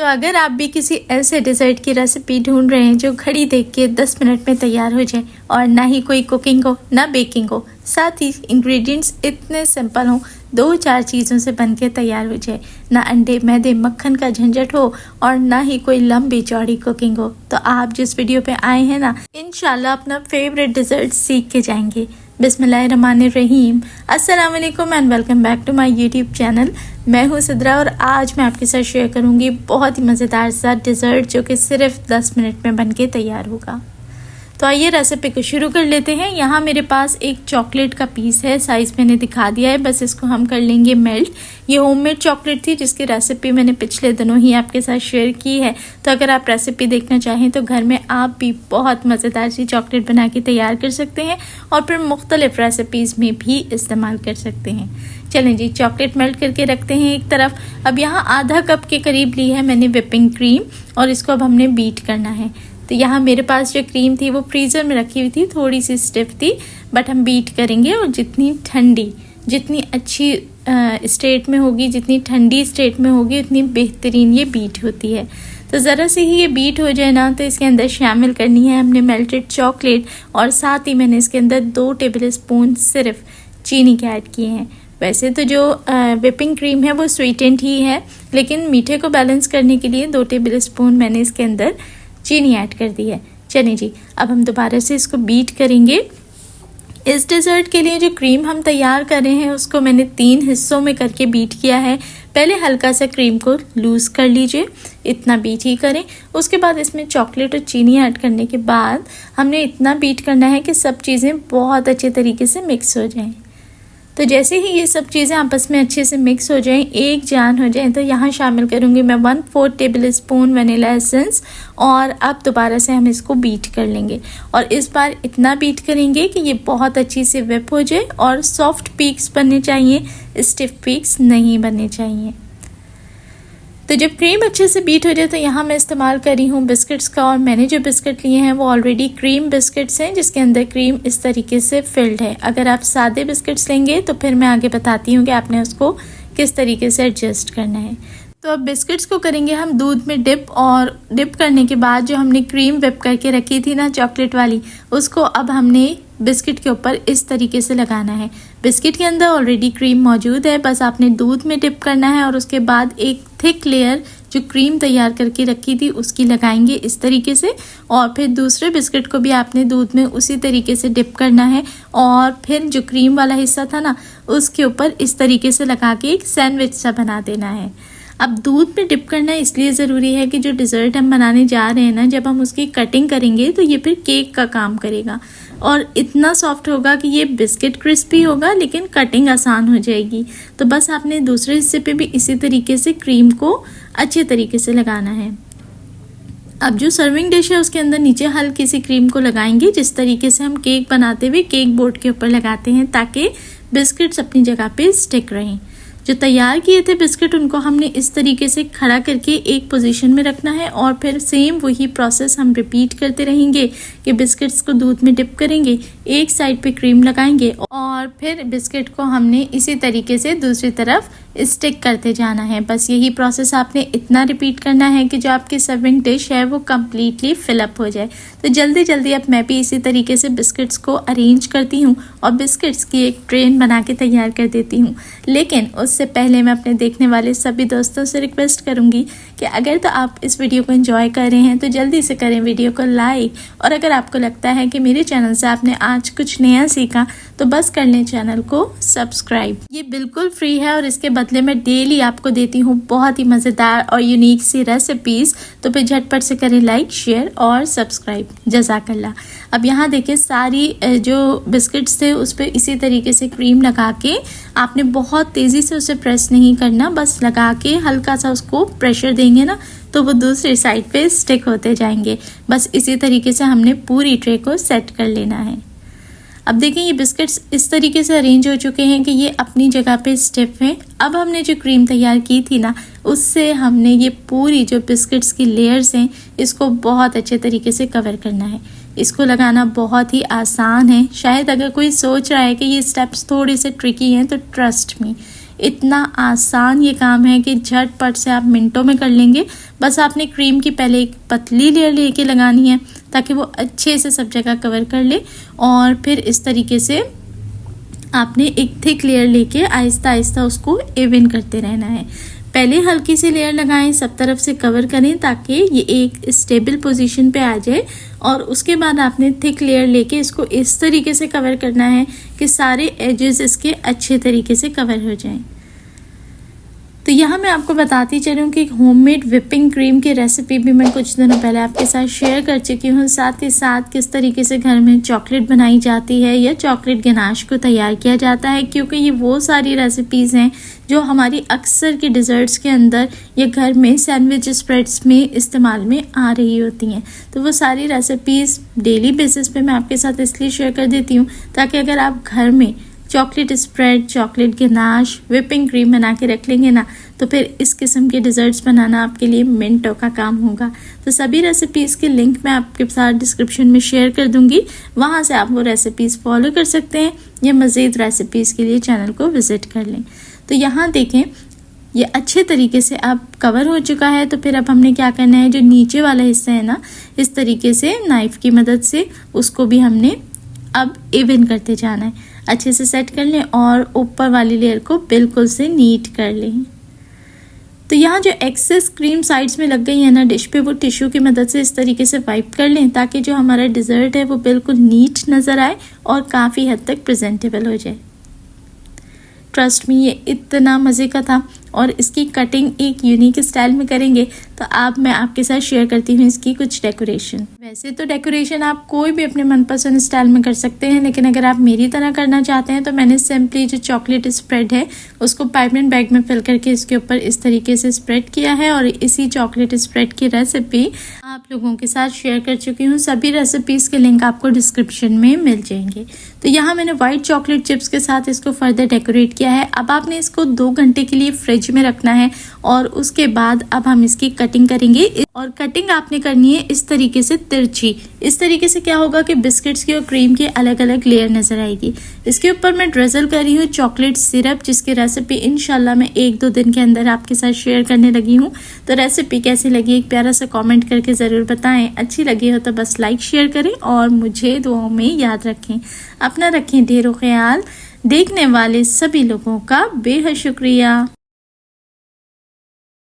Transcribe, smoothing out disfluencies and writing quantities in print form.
तो अगर आप भी किसी ऐसे डिज़र्ट की रेसिपी ढूंढ रहे हैं जो घड़ी देख के 10 मिनट में तैयार हो जाए और ना ही कोई कुकिंग हो ना बेकिंग हो, साथ ही इंग्रेडिएंट्स इतने सिंपल हों, 2-4 चीज़ों से बन के तैयार हो जाए, ना अंडे मैदे मक्खन का झंझट हो और ना ही कोई लंबी चौड़ी कुकिंग हो, तो आप जिस वीडियो पे आए हैं ना, इंशाल्लाह अपना फेवरेट डिज़र्ट सीख के जाएंगे। बिस्मिल्लाहिर्रहमानिर्रहीम, अस्सलाम वालेकुम and welcome back to my YouTube channel. मैं हूँ सिद्रा और आज मैं आपके साथ शेयर करूँगी बहुत ही मज़ेदार सा डिज़र्ट जो कि सिर्फ 10 मिनट में बन के तैयार होगा। तो आइए रेसिपी को शुरू कर लेते हैं। यहाँ मेरे पास एक चॉकलेट का पीस है, साइज़ मैंने दिखा दिया है, बस इसको हम कर लेंगे मेल्ट। ये होममेड चॉकलेट थी जिसकी रेसिपी मैंने पिछले दिनों ही आपके साथ शेयर की है, तो अगर आप रेसिपी देखना चाहें तो घर में आप भी बहुत मज़ेदार सी चॉकलेट बना के तैयार कर सकते हैं और फिर मुख्तलिफ रेसिपीज़ में भी इस्तेमाल कर सकते हैं। चलें जी, चॉकलेट मेल्ट करके रखते हैं एक तरफ। अब यहाँ आधा कप के करीब ली है मैंने विपिंग क्रीम और इसको अब हमने बीट करना है। तो यहाँ मेरे पास जो क्रीम थी वो फ्रीज़र में रखी हुई थी, थोड़ी सी स्टिफ थी, बट हम बीट करेंगे और जितनी ठंडी, जितनी अच्छी स्टेट में होगी, जितनी ठंडी स्टेट में होगी उतनी बेहतरीन ये बीट होती है। तो ज़रा से ही ये बीट हो जाए ना, तो इसके अंदर शामिल करनी है हमने मेल्टेड चॉकलेट और साथ ही मैंने इसके अंदर 2 टेबल स्पून सिर्फ चीनी के ऐड किए हैं। वैसे तो जो विपिंग क्रीम है वो स्वीटेंड ही है, लेकिन मीठे को बैलेंस करने के लिए 2 टेबल स्पून मैंने इसके अंदर चीनी ऐड कर दी है। चलिए जी, अब हम दोबारा से इसको बीट करेंगे। इस डिज़र्ट के लिए जो क्रीम हम तैयार कर रहे हैं उसको मैंने 3 हिस्सों में करके बीट किया है। पहले हल्का सा क्रीम को लूज़ कर लीजिए, इतना बीट ही करें। उसके बाद इसमें चॉकलेट और चीनी ऐड करने के बाद हमने इतना बीट करना है कि सब चीज़ें बहुत अच्छे तरीके से मिक्स हो जाएं। तो जैसे ही ये सब चीज़ें आपस में अच्छे से मिक्स हो जाएं, एक जान हो जाएं, तो यहाँ शामिल करूँगी मैं 1/4 टेबल स्पून वनीला एसेंस और अब दोबारा से हम इसको बीट कर लेंगे और इस बार इतना बीट करेंगे कि ये बहुत अच्छी से विप हो जाए और सॉफ्ट पीक्स बनने चाहिए, स्टिफ पीक्स नहीं बनने चाहिए। तो जब क्रीम अच्छे से बीट हो जाए तो यहाँ मैं इस्तेमाल कर रही हूँ बिस्किट्स का और मैंने जो बिस्किट लिए हैं वो ऑलरेडी क्रीम बिस्किट्स हैं जिसके अंदर क्रीम इस तरीके से फिल्ड है। अगर आप सादे बिस्किट्स लेंगे तो फिर मैं आगे बताती हूँ कि आपने उसको किस तरीके से एडजस्ट करना है। तो अब बिस्किट्स को करेंगे हम दूध में डिप और डिप करने के बाद जो हमने क्रीम विप करके रखी थी ना चॉकलेट वाली, उसको अब हमने बिस्किट के ऊपर इस तरीके से लगाना है। बिस्किट के अंदर ऑलरेडी क्रीम मौजूद है, बस आपने दूध में डिप करना है और उसके बाद एक थिक लेयर जो क्रीम तैयार करके रखी थी उसकी लगाएंगे इस तरीके से और फिर दूसरे बिस्किट को भी आपने दूध में उसी तरीके से डिप करना है और फिर जो क्रीम वाला हिस्सा था ना उसके ऊपर इस तरीके से लगा के एक सैंडविच सा बना देना है। अब दूध में डिप करना इसलिए ज़रूरी है कि जो डिज़र्ट हम बनाने जा रहे हैं ना, जब हम उसकी कटिंग करेंगे तो ये फिर केक का काम करेगा और इतना सॉफ्ट होगा कि ये बिस्किट क्रिस्पी होगा लेकिन कटिंग आसान हो जाएगी। तो बस आपने दूसरे हिस्से पे भी इसी तरीके से क्रीम को अच्छे तरीके से लगाना है। अब जो सर्विंग डिश है उसके अंदर नीचे हल्की सी क्रीम को लगाएंगे जिस तरीके से हम केक बनाते हुए केक बोर्ड के ऊपर लगाते हैं ताकि बिस्किट्स अपनी जगह पे स्टिक रहें। जो तैयार किए थे बिस्किट उनको हमने इस तरीके से खड़ा करके एक पोजीशन में रखना है और फिर सेम वही प्रोसेस हम रिपीट करते रहेंगे कि बिस्किट्स को दूध में डिप करेंगे, एक साइड पे क्रीम लगाएंगे और फिर बिस्किट को हमने इसी तरीके से दूसरी तरफ स्टिक करते जाना है। बस यही प्रोसेस आपने इतना रिपीट करना है कि जो आपकी सर्विंग डिश है वो कम्प्लीटली फिलअप हो जाए। तो जल्दी जल्दी अब मैं भी इसी तरीके से बिस्किट्स को अरेंज करती हूँ और बिस्किट्स की एक ट्रेन बना के तैयार कर देती हूँ। लेकिन उससे पहले मैं अपने देखने वाले सभी दोस्तों से रिक्वेस्ट करूँगी कि अगर तो आप इस वीडियो को एंजॉय कर रहे हैं तो जल्दी से करें वीडियो को लाइक, और अगर आपको लगता है कि मेरे चैनल से आपने आज कुछ नया सीखा तो बस कर लें चैनल को सब्सक्राइब। ये बिल्कुल फ्री है और इसके बदले में डेली आपको देती हूँ बहुत ही मज़ेदार और यूनिक सी रेसिपीज़। तो फिर झटपट से करें लाइक, शेयर और सब्सक्राइब। जज़ाकल्लाह। अब यहाँ देखिए सारी जो बिस्किट्स थे उस पर इसी तरीके से क्रीम लगा के आपने बहुत तेज़ी से उसे प्रेस नहीं करना, बस लगा के हल्का सा उसको प्रेशर देंगे ना तो वो दूसरी साइड पे स्टिक होते जाएंगे। बस इसी तरीके से हमने पूरी ट्रे को सेट कर लेना है। अब देखें ये बिस्किट्स इस तरीके से अरेंज हो चुके हैं कि ये अपनी जगह पे स्टिफ हैं। अब हमने जो क्रीम तैयार की थी ना उससे हमने ये पूरी जो बिस्किट्स की लेयर्स हैं इसको बहुत अच्छे तरीके से कवर करना है। इसको लगाना बहुत ही आसान है। शायद अगर कोई सोच रहा है कि ये स्टेप्स थोड़े से ट्रिकी हैं तो ट्रस्ट मी, इतना आसान ये काम है कि झटपट से आप मिनटों में कर लेंगे। बस आपने क्रीम की पहले एक पतली लेयर लेके लगानी है ताकि वो अच्छे से सब जगह कवर कर ले, और फिर इस तरीके से आपने एक थिक लेयर लेके आहिस्ता आहिस्ता उसको इवन करते रहना है। पहले हल्की सी लेयर लगाएं, सब तरफ से कवर करें ताकि ये एक स्टेबल पोजीशन पे आ जाए, और उसके बाद आपने थिक लेयर लेके इसको इस तरीके से कवर करना है कि सारे एजेस इसके अच्छे तरीके से कवर हो जाएं। तो यहाँ मैं आपको बताती चलूँ कि होममेड व्हिपिंग क्रीम की रेसिपी भी मैं कुछ दिनों पहले आपके साथ शेयर कर चुकी हूँ। साथ ही साथ किस तरीके से घर में चॉकलेट बनाई जाती है या चॉकलेट गनाश को तैयार किया जाता है, क्योंकि ये वो सारी रेसिपीज़ हैं जो हमारी अक्सर के डिज़र्ट्स के अंदर या घर में सैंडविच स्प्रेड्स में इस्तेमाल में आ रही होती हैं। तो वो सारी रेसिपीज़ डेली बेसिस पे मैं आपके साथ इसलिए शेयर कर देती हूँ ताकि अगर आप घर में chocolate spread, chocolate ganache, whipping cream बना के रख लेंगे ना, तो फिर इस किस्म के डिज़र्ट्स बनाना आपके लिए मिनटों का काम होगा। तो सभी रेसिपीज़ के लिंक मैं आपके साथ डिस्क्रिप्शन में शेयर कर दूंगी, वहां से आप वो रेसिपीज़ फॉलो कर सकते हैं या मज़ीद रेसिपीज़ के लिए चैनल को विज़िट कर लें। तो यहाँ देखें, ये अच्छे तरीके से अब कवर हो चुका है। तो फिर अब हमने क्या करना है, जो नीचे वाला हिस्सा है ना, इस तरीके से नाइफ़ की मदद से उसको भी हमने अब इवन करते जाना है। अच्छे से सेट कर लें और ऊपर वाली लेयर को बिल्कुल से नीट कर लें। तो यहाँ जो एक्सेस क्रीम साइड्स में लग गई है ना डिश पे, वो टिश्यू की मदद से इस तरीके से वाइप कर लें ताकि जो हमारा डिज़र्ट है वो बिल्कुल नीट नज़र आए और काफ़ी हद तक प्रेजेंटेबल हो जाए। ट्रस्ट मी, ये इतना मज़े का था, और इसकी कटिंग एक यूनिक स्टाइल में करेंगे तो अब मैं आपके साथ शेयर करती हूँ इसकी कुछ डेकोरेशन। वैसे तो डेकोरेशन आप कोई भी अपने मनपसंद स्टाइल में कर सकते हैं, लेकिन अगर आप मेरी तरह करना चाहते हैं तो मैंने सिंपली जो चॉकलेट स्प्रेड है उसको पाइपिंग बैग में फिल करके इसके ऊपर इस तरीके से स्प्रेड किया है, और इसी चॉकलेट स्प्रेड की रेसिपी आप लोगों के साथ शेयर कर चुकी हूँ। सभी रेसिपीज़ के लिंक आपको डिस्क्रिप्शन में मिल जाएंगे। तो यहाँ मैंने वाइट चॉकलेट चिप्स के साथ इसको फर्दर डेकोरेट किया है। अब आपने इसको 2 घंटे के लिए फ्रिज में रखना है, और उसके बाद अब हम इसकी कटिंग करेंगे, और कटिंग आपने करनी है इस तरीके से तिरछी। इस तरीके से क्या होगा कि बिस्किट्स की और क्रीम की अलग अलग लेयर नजर आएगी। इसके ऊपर मैं ड्रिजल कर रही हूँ चॉकलेट सिरप, जिसकी रेसिपी इंशाल्लाह मैं 1-2 दिन के अंदर आपके साथ शेयर करने लगी हूँ। तो रेसिपी कैसी लगी एक प्यारा सा कमेंट करके ज़रूर बताएं। अच्छी लगी हो तो बस लाइक शेयर करें और मुझे दुआओं में याद रखें। अपना रखें ढेरों ख्याल। देखने वाले सभी लोगों का बेहद शुक्रिया।